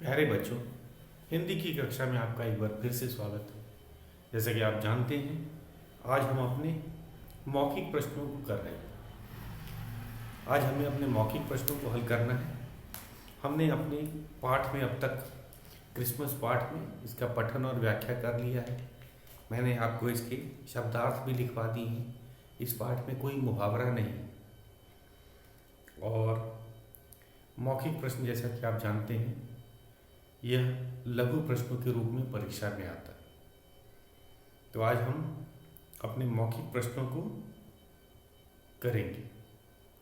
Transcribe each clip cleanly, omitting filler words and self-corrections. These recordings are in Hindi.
प्यारे बच्चों, हिंदी की कक्षा में आपका एक बार फिर से स्वागत है। जैसा कि आप जानते हैं, आज हम अपने मौखिक प्रश्नों को कर रहे हैं। आज हमें अपने मौखिक प्रश्नों को हल करना है। हमने अपने पाठ में अब तक क्रिसमस पाठ में इसका पठन और व्याख्या कर लिया है। मैंने आपको इसके शब्दार्थ भी लिखवा दिए हैं। इस पाठ में कोई मुहावरा नहीं है। और मौखिक प्रश्न, जैसा कि आप जानते हैं, यह लघु प्रश्नों के रूप में परीक्षा में आता है। तो आज हम अपने मौखिक प्रश्नों को करेंगे।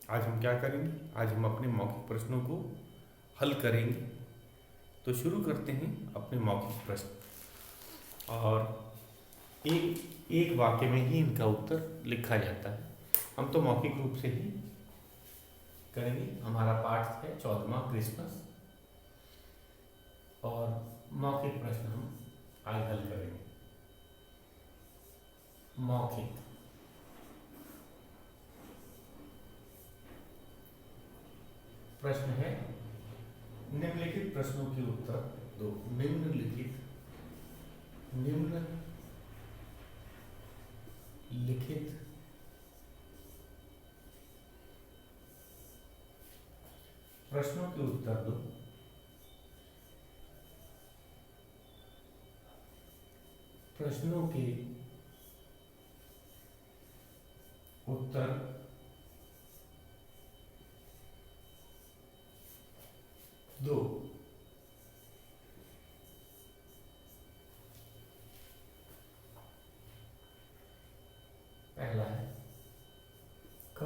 आज हम क्या करेंगे? आज हम अपने मौखिक प्रश्नों को हल करेंगे। तो शुरू करते हैं अपने मौखिक प्रश्न। और एक वाक्य में ही इनका उत्तर लिखा जाता है। हम तो मौखिक रूप से ही करेंगे। हमारा पाठ है 14वां क्रिसमस, और मौखिक प्रश्न हम आज हल करेंगे। मौखिक प्रश्न है, निम्नलिखित प्रश्नों के उत्तर दो। निम्नलिखित प्रश्नों के उत्तर दो। प्रश्नों के उत्तर दो। पहला है क,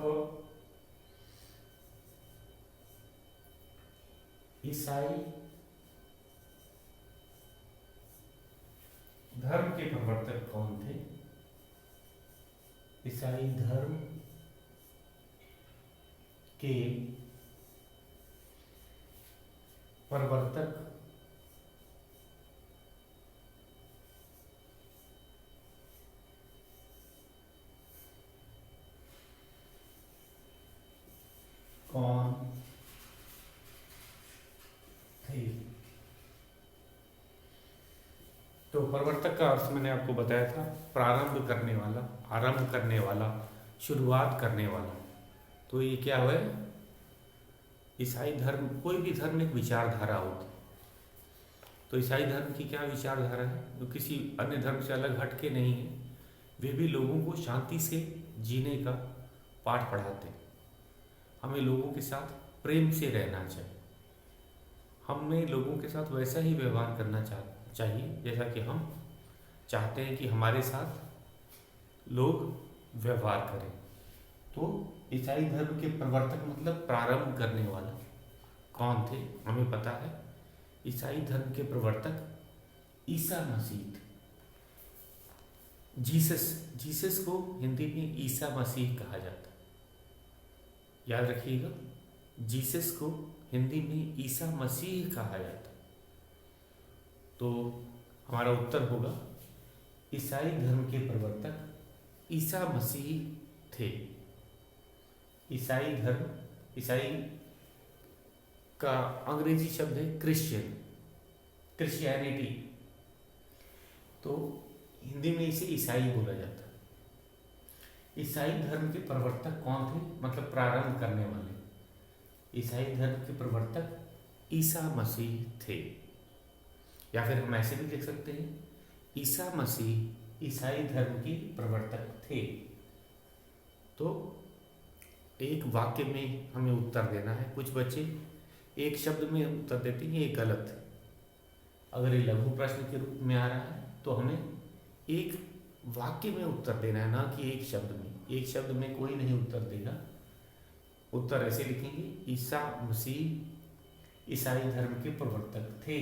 ईसाई धर्म के प्रवर्तक कौन थे? ईसाई धर्म के प्रवर्तक कौन थे? तो प्रवर्तक का अर्थ मैंने आपको बताया था, प्रारंभ करने वाला, आरंभ करने वाला, शुरुआत करने वाला। तो ये क्या हुआ? ईसाई धर्म, कोई भी धर्म एक विचारधारा होती। तो ईसाई धर्म की क्या विचारधारा है? जो किसी अन्य धर्म से अलग हट के नहीं है। वे भी लोगों को शांति से जीने का पाठ पढ़ाते हैं। हमें लोगों के साथ प्रेम से रहना चाहिए। हमें लोगों के साथ वैसा ही व्यवहार करना चाहिए जैसा कि हम चाहते हैं कि हमारे साथ लोग व्यवहार करें। तो ईसाई धर्म के प्रवर्तक मतलब प्रारंभ करने वाला कौन थे? हमें पता है, ईसाई धर्म के प्रवर्तक ईसा मसीह थे। जीसस को हिंदी में ईसा मसीह कहा जाता है। याद रखिएगा, जीसस को हिंदी में ईसा मसीह कहा जाता है। तो हमारा उत्तर होगा, ईसाई धर्म के प्रवर्तक ईसा मसीह थे। ईसाई धर्म, ईसाई का अंग्रेजी शब्द है क्रिश्चियनिटी। तो हिंदी में इसे ईसाई बोला जाता है। ईसाई धर्म के प्रवर्तक कौन थे? मतलब प्रारंभ करने वाले। ईसाई धर्म के प्रवर्तक ईसा मसीह थे। या फिर हम ऐसे भी लिख सकते हैं, ईसा मसीह ईसाई धर्म के प्रवर्तक थे। तो एक वाक्य में हमें उत्तर देना है। कुछ बच्चे एक शब्द में उत्तर देते हैं, ये गलत है। अगर ये लघु प्रश्न के रूप में आ रहा है तो हमें एक वाक्य में उत्तर देना है, ना कि एक शब्द में। एक शब्द में कोई नहीं उत्तर देगा। उत्तर ऐसे लिखेंगे, ईसा मसीह ईसाई धर्म के प्रवर्तक थे,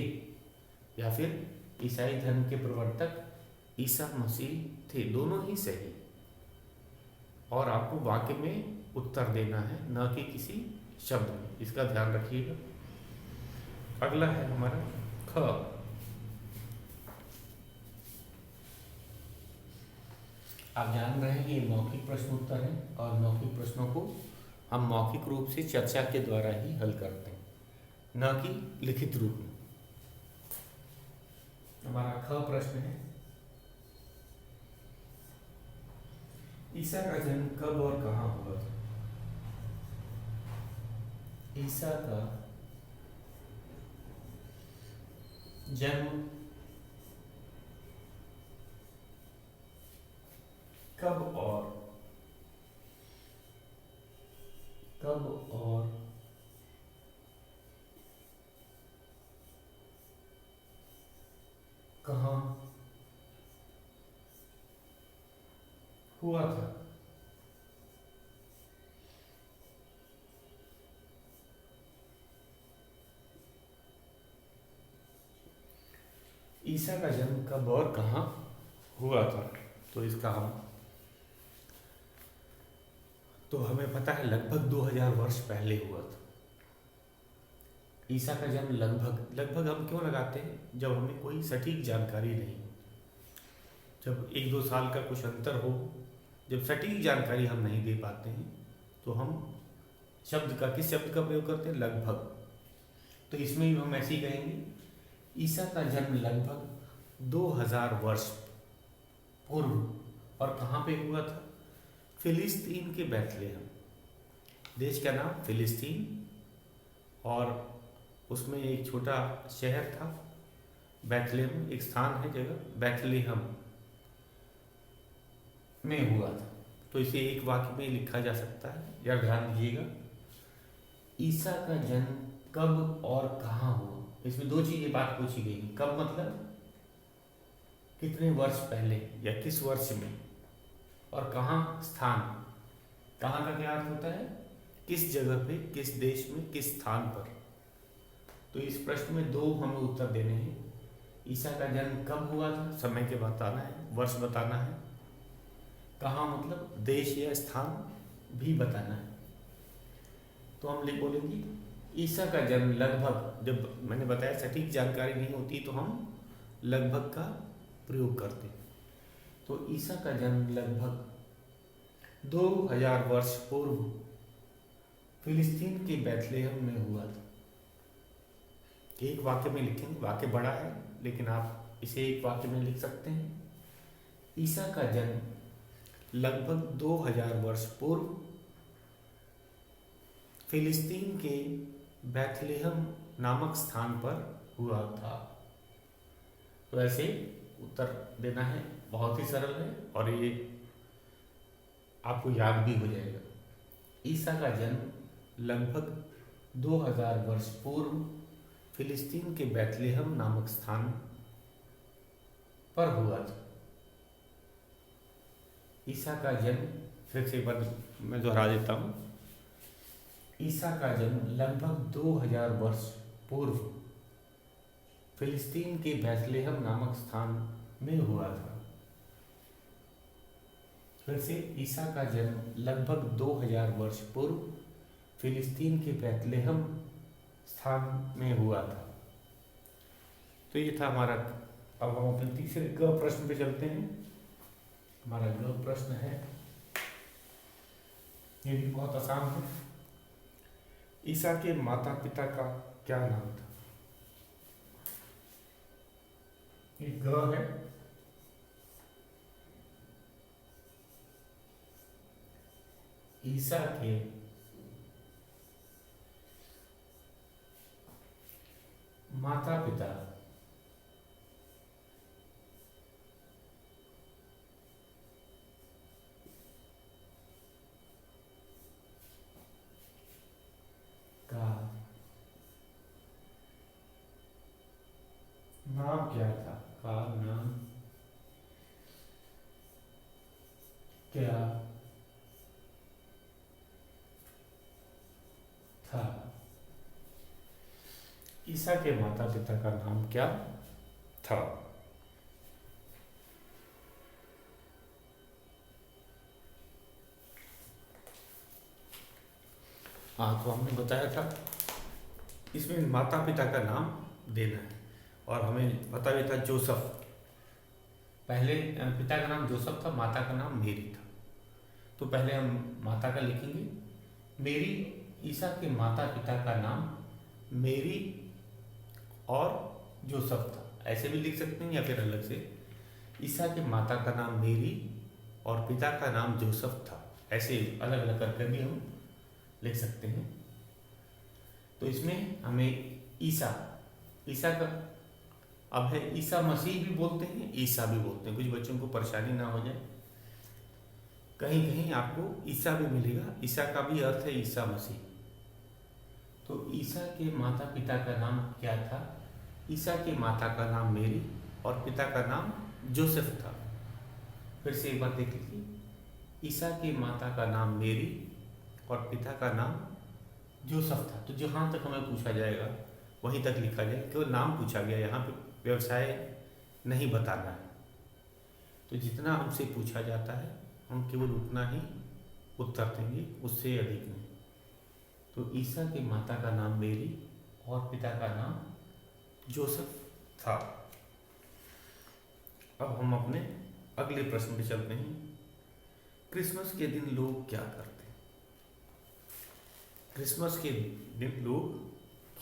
या फिर ईसाई धर्म के प्रवर्तक ईसा मसीह थे। दोनों ही सही। और आपको वाक्य में उत्तर देना है, न कि किसी शब्द में। इसका ध्यान रखिएगा। अगला है हमारा ख। आप जान रहे हैं, ये मौखिक प्रश्न उत्तर है, और मौखिक प्रश्नों को हम मौखिक रूप से चर्चा के द्वारा ही हल करते हैं, न कि लिखित रूप में। हमारा ख प्रश्न है, ईसा का जन्म कब और कहाँ हुआ था? ईसा का जन्म कब और कहाँ हुआ था? ईसा का जन्म कब और कहाँ हुआ था? तो इसका हमें पता है लगभग 2000 वर्ष पहले हुआ था। ईसा का जन्म लगभग हम क्यों लगाते हैं? जब हमें कोई सटीक जानकारी नहीं हो, जब 1-2 साल का कुछ अंतर हो, जब सटीक जानकारी हम नहीं दे पाते हैं, तो हम किस शब्द का प्रयोग करते हैं? लगभग। तो इसमें भी हम ऐसे ही कहेंगे, ईसा का जन्म लगभग 2000 वर्ष पूर्व और कहाँ पे हुआ था? फिलिस्तीन के बैतलहम। देश का नाम फिलिस्तीन, और उसमें एक छोटा शहर था बैतलहम, एक स्थान है जगह बैतलहम में हुआ था। तो इसे एक वाक्य में लिखा जा सकता है, जरा ध्यान दीजिएगा। ईसा का जन्म कब और कहाँ हुआ? इसमें 2 चीजें बात पूछी गई। कब मतलब कितने वर्ष पहले या किस वर्ष में, और कहाँ स्थान। कहाँ का क्या अर्थ होता है? किस जगह पे, किस देश में, किस स्थान पर। तो इस प्रश्न में 2 हमें उत्तर देने हैं। ईसा का जन्म कब हुआ था, समय के बताना है, वर्ष बताना है। कहाँ मतलब देश या स्थान भी बताना है। तो हम बोलेंगे ईसा का जन्म लगभग, जब मैंने बताया सटीक जानकारी नहीं होती तो हम लगभग का प्रयोग करते हैं। तो ईसा का जन्म लगभग 2000 वर्ष पूर्व फिलिस्तीन के बैतलहम में हुआ था। एक वाक्य में लिखेंगे, वाक्य बड़ा है लेकिन आप इसे एक वाक्य में लिख सकते हैं। ईसा का जन्म लगभग 2000 वर्ष पूर्व फिलिस्तीन के बैतलहम नामक स्थान पर हुआ था। तो ऐसे उत्तर देना है, बहुत ही सरल है और ये आपको याद भी हो जाएगा। ईसा का जन्म लगभग 2000 वर्ष पूर्व फिलिस्तीन के बैतलहम नामक स्थान पर हुआ था। ईसा का जन्म, फिर से मैं दोहरा देता हूँ, ईसा का जन्म लगभग 2000 वर्ष पूर्व फिलिस्तीन के बैतलहम नामक स्थान में हुआ था। फिर से, ईसा का जन्म लगभग 2000 वर्ष पूर्व फिलिस्तीन के बैतलहम स्थान में हुआ था। तो ये था हमारा। अब हम अपने तीसरे ग प्रश्न पे चलते हैं। हमारा ग प्रश्न है, ये भी बहुत आसान है। ईसा के माता पिता का क्या नाम था? ये ग है। ईसा के माता पिता का नाम क्या था? का नाम क्या था? ईसा के माता पिता का नाम क्या था? हाँ, तो हमने बताया था इसमें माता पिता का नाम देना है, और हमें पता भी था जोसेफ। पहले पिता का नाम जोसेफ था, माता का नाम मेरी था। तो पहले हम माता का लिखेंगे, मेरी। ईसा के माता पिता का नाम मेरी और जोसेफ था, ऐसे भी लिख सकते हैं या फिर अलग से। ईसा के माता का नाम मेरी और पिता का नाम जोसेफ था, ऐसे अलग अलग करके भी हम लिख सकते हैं। तो इसमें हमें ईसा, ईसा का अब है ईसा मसीह भी बोलते हैं, ईसा भी बोलते हैं, कुछ बच्चों को परेशानी ना हो जाए। कहीं कहीं आपको ईसा भी मिलेगा, ईसा का भी अर्थ है ईसा मसीह। तो ईसा के माता पिता का नाम क्या था? ईसा के माता का नाम मेरी और पिता का नाम जोसेफ था। फिर से एक बार देख लीजिए, ईसा के माता का नाम मेरी और पिता का नाम जोसेफ था। तो जहाँ तक हमें पूछा जाएगा वहीं तक लिखा जाए, केवल नाम पूछा गया, यहाँ पे व्यवसाय नहीं बताना है। तो जितना हमसे पूछा जाता है हम केवल उतना ही उत्तर देंगे, उससे अधिक नहीं। तो ईसा के माता का नाम मेरी और पिता का नाम जोसेफ था। अब हम अपने अगले प्रश्न पे चलते हैं। क्रिसमस के दिन लोग क्या करते हैं? क्रिसमस के दिन लोग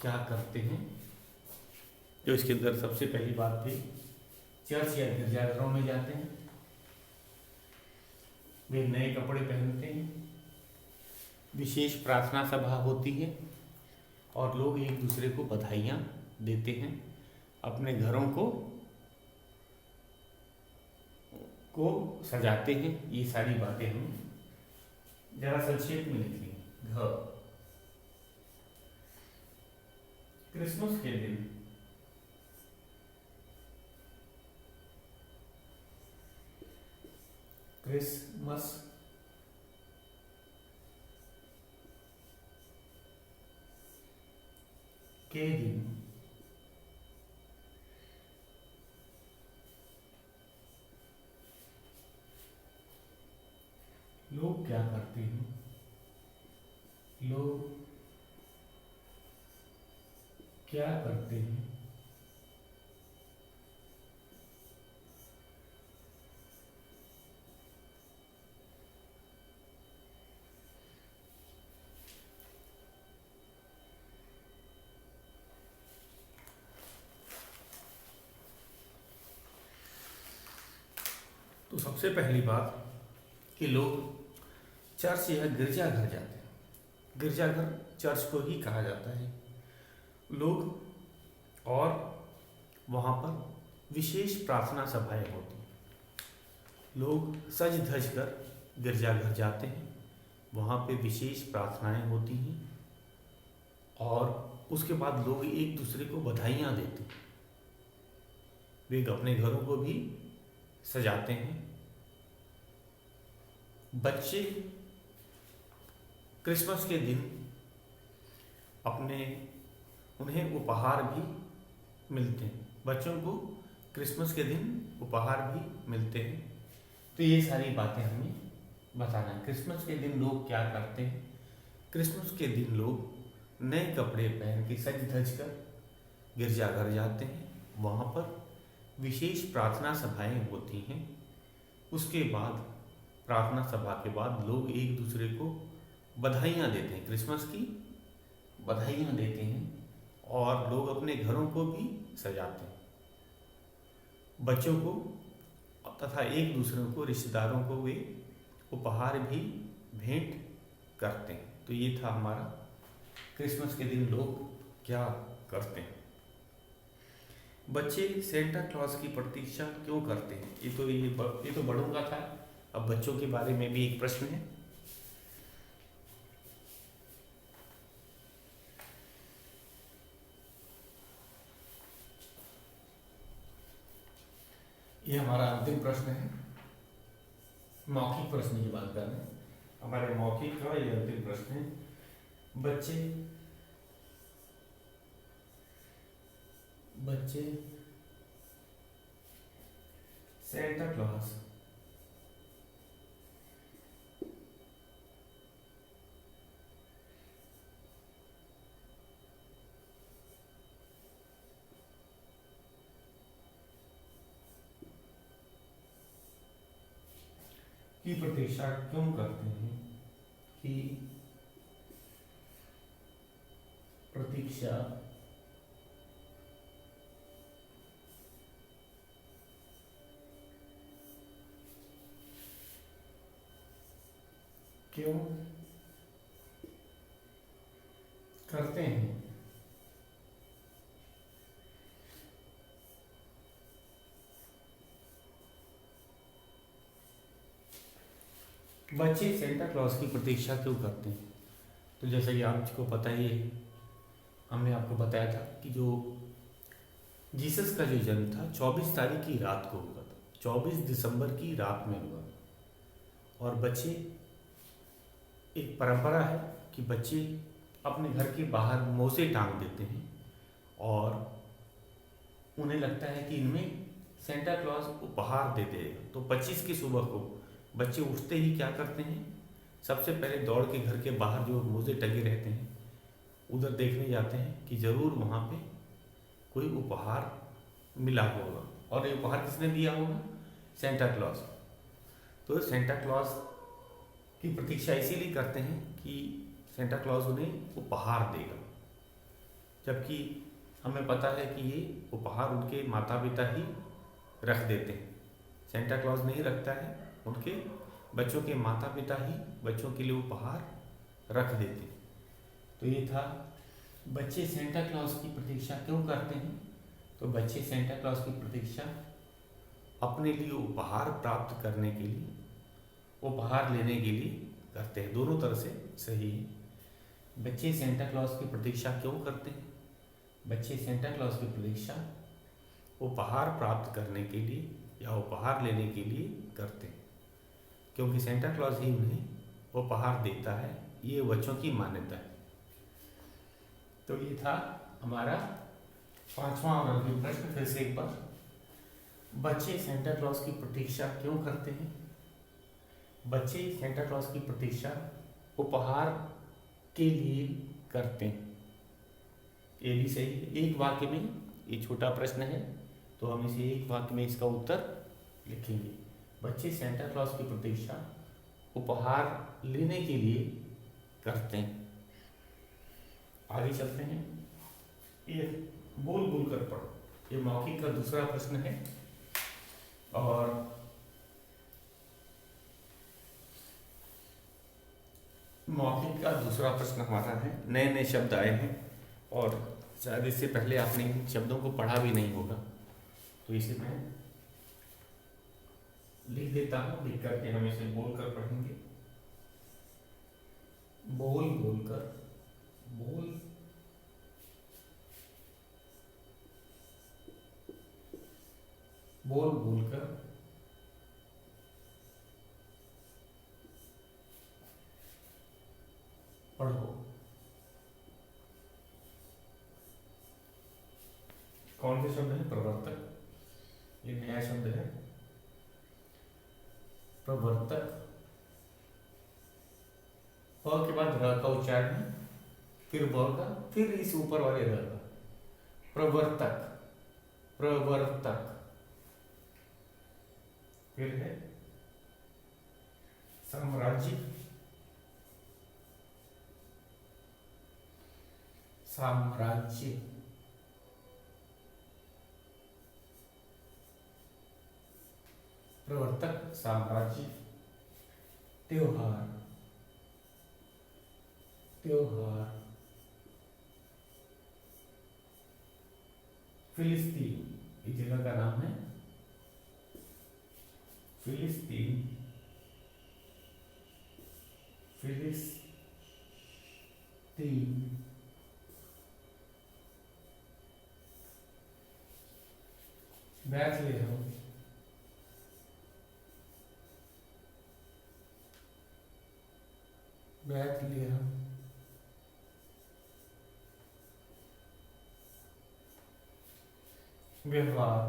क्या करते हैं? जो इसके अंदर सबसे पहली बात थी, चर्च या गिरजाघरों में जाते हैं, वे नए कपड़े पहनते हैं, विशेष प्रार्थना सभा होती है और लोग एक दूसरे को बधाइयाँ देते हैं, अपने घरों को सजाते हैं। ये सारी बातें हम जरा संक्षेप में लिख लें। घर, क्रिसमस के दिन क्रिसमस के दिन लोग क्या करते हैं? लोग क्या करते हैं? तो सबसे पहली बात कि लोग चर्च या गिरजाघर जाते हैं। गिरजाघर चर्च को ही कहा जाता है। लोग और वहाँ पर विशेष प्रार्थना सभाएं होती हैं। लोग सज धज कर गिरजाघर जाते हैं, वहाँ पे विशेष प्रार्थनाएं होती हैं और उसके बाद लोग एक दूसरे को बधाइयाँ देते हैं। वे अपने घरों को भी सजाते हैं। बच्चे क्रिसमस के दिन उन्हें उपहार भी मिलते हैं। बच्चों को क्रिसमस के दिन उपहार भी मिलते हैं। तो ये सारी बातें हमें बताना है। क्रिसमस के दिन लोग क्या करते हैं? क्रिसमस के दिन लोग नए कपड़े पहन के सज धज कर गिरजाघर जाते हैं, वहाँ पर विशेष प्रार्थना सभाएं होती हैं। उसके बाद प्रार्थना सभा के बाद लोग एक दूसरे को बधाइयाँ देते हैं, क्रिसमस की बधाइयाँ देते हैं और लोग अपने घरों को भी सजाते हैं। बच्चों को तथा एक दूसरे को, रिश्तेदारों को वे उपहार भी भेंट करते हैं। तो ये था हमारा क्रिसमस के दिन लोग क्या करते हैं। बच्चे सेंटा क्लॉज की प्रतीक्षा क्यों करते हैं? ये तो बड़ों का था, अब बच्चों के बारे में भी एक प्रश्न है। ये हमारा अंतिम प्रश्न है, मौखिक प्रश्न की बात कर रहे हैं। हमारे मौखिक का ये अंतिम प्रश्न है। बच्चे सेंटा क्लॉज की प्रतीक्षा क्यों करते हैं? की प्रतीक्षा क्यों करते हैं? बच्चे सेंटा क्लॉज की प्रतीक्षा क्यों करते हैं? तो जैसा कि आपको पता ही है, हमने आपको बताया था कि जो जीसस का जो जन्म था 24 तारीख की रात को हुआ था, 24 दिसंबर की रात में हुआ। और बच्चे, एक परंपरा है कि बच्चे अपने घर के बाहर मोसे टांग देते हैं और उन्हें लगता है कि इनमें सेंटा क्लॉज उपहार दे देगा। तो 25 की सुबह को बच्चे उठते ही क्या करते हैं, सबसे पहले दौड़ के घर के बाहर जो मोजे टंगे रहते हैं उधर देखने जाते हैं कि ज़रूर वहाँ पे कोई उपहार मिला होगा। और ये उपहार किसने दिया होगा? Santa Claus. तो सेंटा क्लॉज की प्रतीक्षा इसीलिए करते हैं कि सेंटा क्लॉज उन्हें उपहार देगा, जबकि हमें पता है कि ये उपहार उनके माता पिता ही रख देते हैं। सेंटा क्लॉज नहीं रखता है, उनके बच्चों के माता पिता ही बच्चों के लिए उपहार रख देते हैं। तो ये था बच्चे सेंटा क्लॉज की प्रतीक्षा क्यों करते हैं। तो बच्चे सेंटा क्लॉज की प्रतीक्षा अपने लिए उपहार प्राप्त करने के लिए, उपहार लेने के लिए करते हैं। दोनों तरह से सही है। बच्चे सेंटा क्लॉज की प्रतीक्षा क्यों करते हैं? बच्चे सेंटा क्लॉज की प्रतीक्षा उपहार प्राप्त करने के लिए या उपहार लेने के लिए करते हैं, क्योंकि सेंटा क्लॉज ही उन्हें उपहार देता है। ये बच्चों की मान्यता है। तो ये था हमारा 5वां और अंतिम प्रश्न। फिर से एक बार, बच्चे सेंटा क्लॉज की प्रतीक्षा क्यों करते हैं? बच्चे सेंटा क्लॉज की प्रतीक्षा उपहार के लिए करते हैं। ये भी सही है। एक वाक्य में, ये छोटा प्रश्न है तो हम इसे एक वाक्य में इसका उत्तर लिखेंगे। बच्चे सेंटा क्लॉज की प्रतीक्षा उपहार लेने के लिए करते हैं। आगे चलते हैं। ये बोल बोल कर पढ़ो, ये मौखिक का दूसरा प्रश्न है। और मौखिक का दूसरा प्रश्न हमारा है, नए नए शब्द आए हैं और शायद इससे पहले आपने इन शब्दों को पढ़ा भी नहीं होगा, तो इसे मैं लिख देता हूं। लिख करके हम इसे बोलकर पढ़ेंगे। बोल बोलकर, बोल बोल बोलकर पढ़ो। कौन से शब्द है? प्रवर्तक, ये नया शब्द है प्रवर्तक। प के बाद र का उच्चारण है, फिर ब का, फिर इस ऊपर वाले र का। प्रवर्तक, प्रवर्तक। फिर है साम्राज्य, साम्राज्य। प्रवर्तक, साम्राज्य। त्योहार, त्योहार। फिलिस्तीन, इस जगह का नाम है फिलिस्तीन, फिलिस्तीन। बैथलेहम, बैथलेहम। व्यवहार,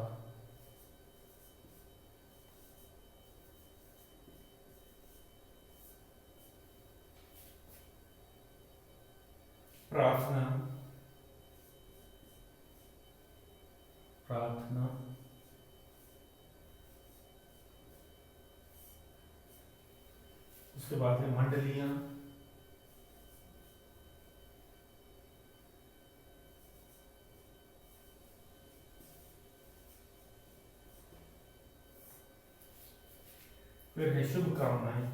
प्रार्थना, प्रार्थना। उसके बाद है मंडलियां, फिर है शुभकामनाएं,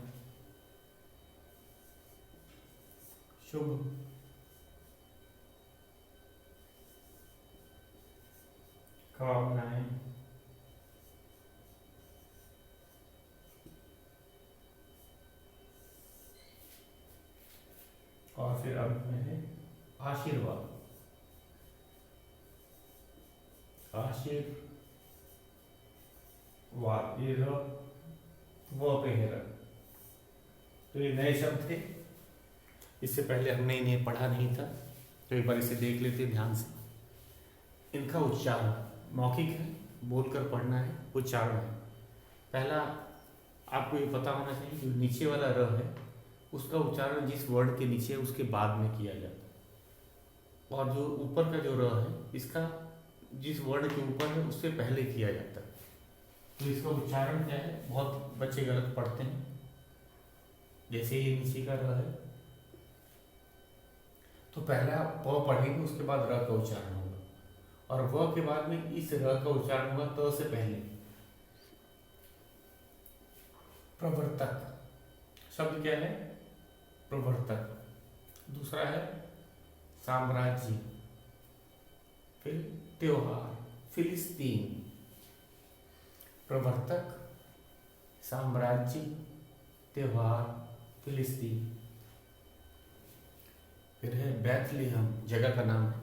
शुभ कामनाएं। और फिर अंत में है आशीर्वाद। आशीर्वाद, ये वो पे है रख। तो ये नए शब्द थे, इससे पहले हमने इन्हें पढ़ा नहीं था, तो एक बार इसे देख लेते ध्यान से। इनका उच्चारण मौखिक है, बोलकर पढ़ना है, उच्चारण है। पहला आपको ये पता होना चाहिए, जो नीचे वाला र है उसका उच्चारण जिस वर्ड के नीचे है उसके बाद में किया जाता है, और जो ऊपर का जो र है इसका जिस वर्ड के ऊपर है उससे पहले किया जाता है। तो इसका उच्चारण क्या है, बहुत बच्चे गलत पढ़ते हैं। जैसे ये नीचे का र है तो पहला प पढ़ेंगे, उसके बाद र का उच्चारण होगा, और व के बाद में इस र का उच्चारण होगा त से पहले। प्रवर्तक शब्द क्या है, प्रवर्तक। दूसरा है साम्राज्य, फिर त्योहार, फिलिस्तीन। प्रवर्तक, साम्राज्य, त्योहार, फिलिस्तीन। फिर है बैथलेहम, जगह का नाम है।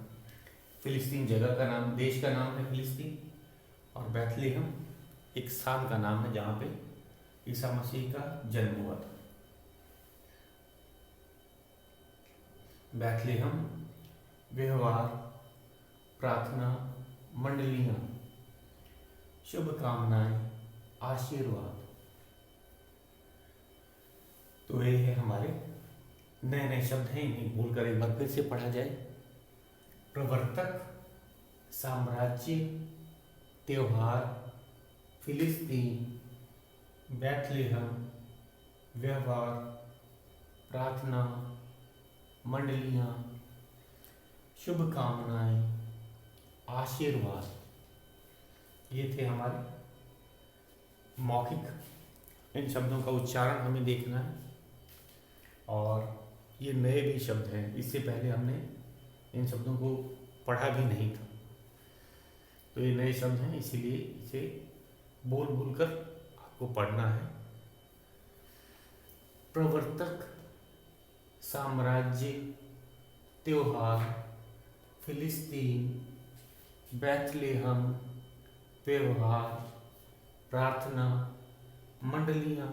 फिलिस्तीन जगह का नाम, देश का नाम है फिलिस्तीन, और बैथलेहम एक स्थान का नाम है जहाँ पे ईसा मसीह का जन्म हुआ था। बैथलेहम, व्यवहार, प्रार्थना, मंडलियाँ, शुभकामनाएं, आशीर्वाद। तो ये है हमारे नए नए शब्द हैं, इन्हें बोलकर एक बार फिर से पढ़ा जाए। प्रवर्तक, साम्राज्य, त्योहार, फिलिस्तीन, बैथलेहम, व्यवहार, प्रार्थना, मंडलियाँ, शुभकामनाएं, आशीर्वाद। ये थे हमारे मौखिक। इन शब्दों का उच्चारण हमें देखना है, और ये नए भी शब्द हैं, इससे पहले हमने इन शब्दों को पढ़ा भी नहीं था। तो ये नए शब्द हैं, इसीलिए इसे बोल बोल कर आपको पढ़ना है। प्रवर्तक, साम्राज्य, त्योहार, फिलिस्तीन, बैथलेहम, व्यवहार, प्रार्थना, मंडलियाँ,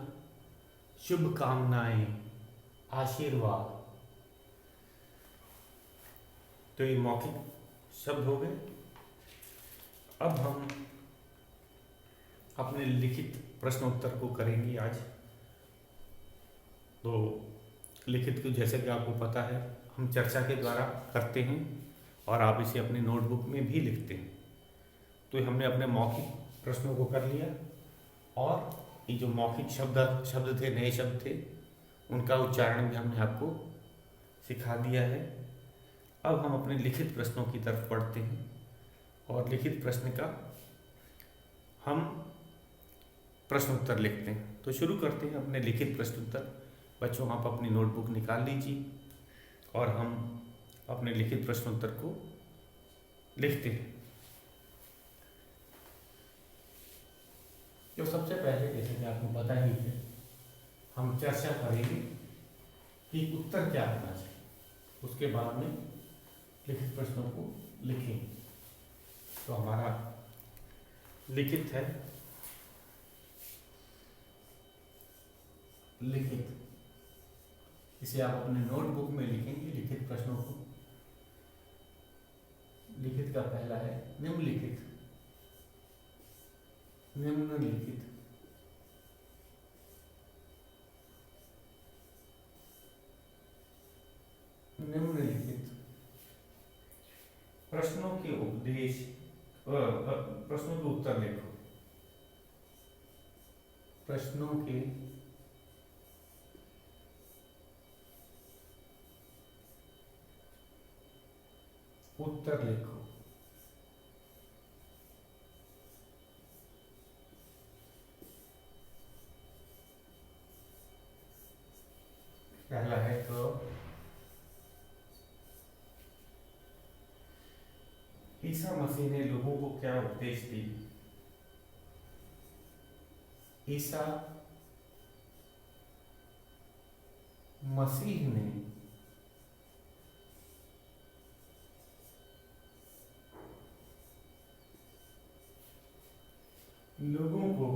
शुभकामनाएं, आशीर्वाद। तो ये मौखिक शब्द हो गए। अब हम अपने लिखित प्रश्नोत्तर को करेंगे आज। तो लिखित को जैसे कि आपको पता है हम चर्चा के द्वारा करते हैं, और आप इसे अपनी नोटबुक में भी लिखते हैं। तो हमने अपने मौखिक प्रश्नों को कर लिया, और ये जो मौखिक शब्द थे, नए शब्द थे, उनका उच्चारण भी हमने आपको सिखा दिया है। अब हम अपने लिखित प्रश्नों की तरफ बढ़ते हैं, और लिखित प्रश्न का हम प्रश्नोत्तर लिखते हैं। तो शुरू करते हैं अपने लिखित प्रश्नोत्तर। बच्चों, आप अपनी नोटबुक निकाल लीजिए, और हम अपने लिखित प्रश्नोत्तर को लिखते हैं। जो सबसे पहले, जैसे कि आपको पता ही है, हम चर्चा करेंगे कि उत्तर क्या होना चाहिए, उसके बाद में लिखित प्रश्नों को लिखेंगे। तो हमारा लिखित है, लिखित, इसे आप अपने नोटबुक में लिखेंगे लिखित प्रश्नों को। लिखित का पहला है निम्नलिखित, निम्नलिखित निम्नलिखित प्रश्नों के उपदेश, प्रश्नों के उत्तर लिखो। प्रश्नों के उत्तर लिखो। पहला है क, ईसा मसीह ने लोगों को क्या उपदेश दी? ईसा मसीह ने लोगों को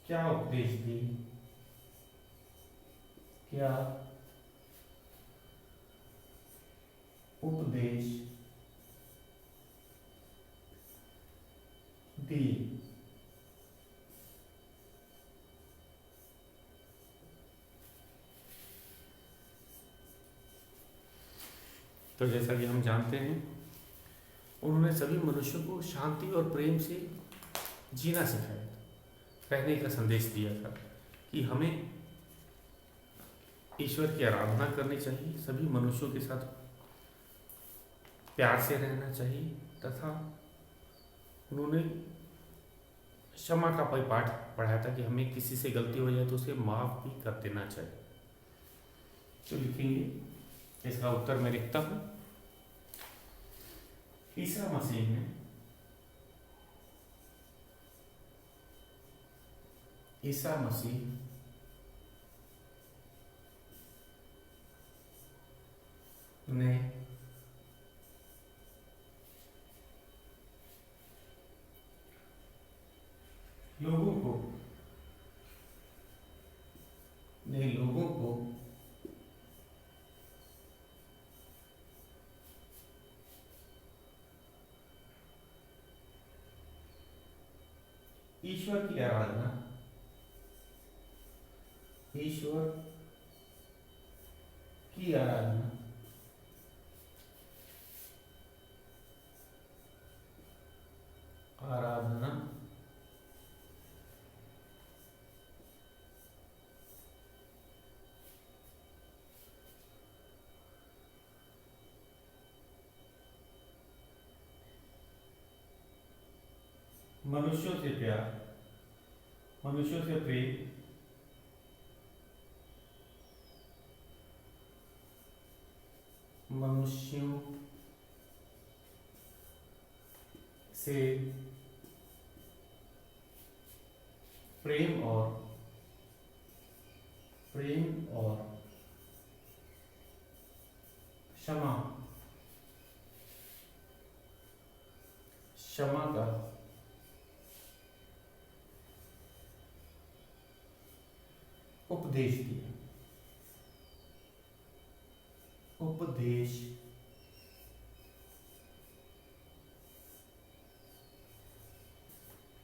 क्या उपदेश दी? क्या उपदेश दिए? तो जैसा कि हम जानते हैं, उन्होंने सभी मनुष्यों को शांति और प्रेम से जीना सिखाया, रहने का संदेश दिया था कि हमें ईश्वर की आराधना करनी चाहिए, सभी मनुष्यों के साथ प्यार से रहना चाहिए, तथा उन्होंने क्षमा का परिपाठ पढ़ाया था कि हमें किसी से गलती हो जाए तो उसे माफ भी कर देना चाहिए। तो लिखेंगे, इसका उत्तर मैं लिखता हूं। ईसा मसीह ने लोगों को ईश्वर की आराधना मनुष्यों से प्यार, मनुष्यों से प्रेम, मनुष्यों से प्रेम और क्षमा का उपदेश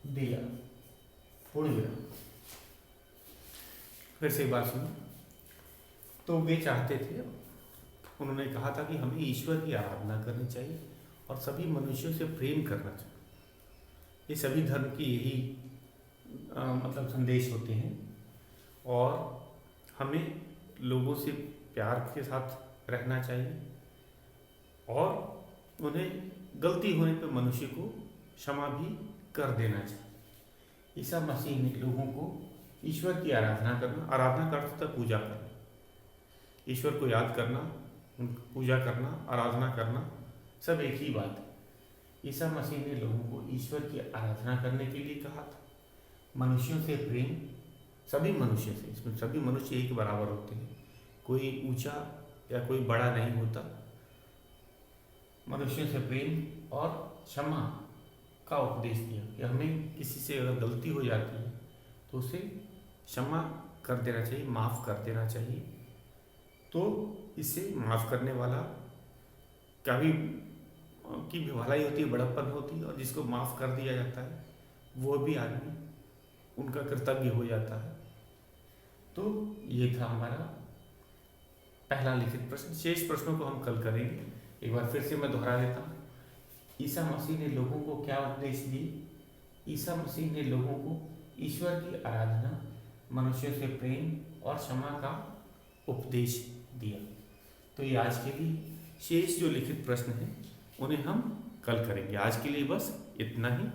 दिया। पूर्ण विराम। फिर से एक बात सुनो। तो वे चाहते थे, उन्होंने कहा था कि हमें ईश्वर की आराधना करनी चाहिए और सभी मनुष्यों से प्रेम करना चाहिए। ये सभी धर्म की यही मतलब संदेश होते हैं, और हमें लोगों से प्यार के साथ रहना चाहिए और उन्हें गलती होने पर मनुष्य को क्षमा भी कर देना चाहिए। ईसा मसीह ने लोगों को ईश्वर की आराधना करना, आराधना का अर्थ था पूजा करना, ईश्वर को याद करना, पूजा करना, आराधना करना, सब एक ही बात है। ईसा मसीह ने लोगों को ईश्वर की आराधना करने के लिए कहा था। मनुष्यों से प्रेम, सभी मनुष्य से, इसमें सभी मनुष्य एक बराबर होते हैं, कोई ऊंचा या कोई बड़ा नहीं होता। मनुष्यों से प्रेम और क्षमा का उपदेश दिया कि हमें किसी से अगर गलती हो जाती है तो उसे क्षमा कर देना चाहिए, माफ़ कर देना चाहिए। तो इससे माफ़ करने वाला का भी की भी भलाई होती है, बड़प्पन होती है, और जिसको माफ़ कर दिया जाता है वो भी आदमी उनका कर्तव्य हो जाता है। तो ये था हमारा पहला लिखित प्रश्न। शेष प्रश्नों को हम कल करेंगे। एक बार फिर से मैं दोहरा देता हूँ। ईसा मसीह ने लोगों को क्या उपदेश दिए? ईसा मसीह ने लोगों को ईश्वर की आराधना, मनुष्यों से प्रेम और क्षमा का उपदेश दिया। तो ये आज के लिए शेष जो लिखित प्रश्न हैं उन्हें हम कल करेंगे। आज के लिए बस इतना ही।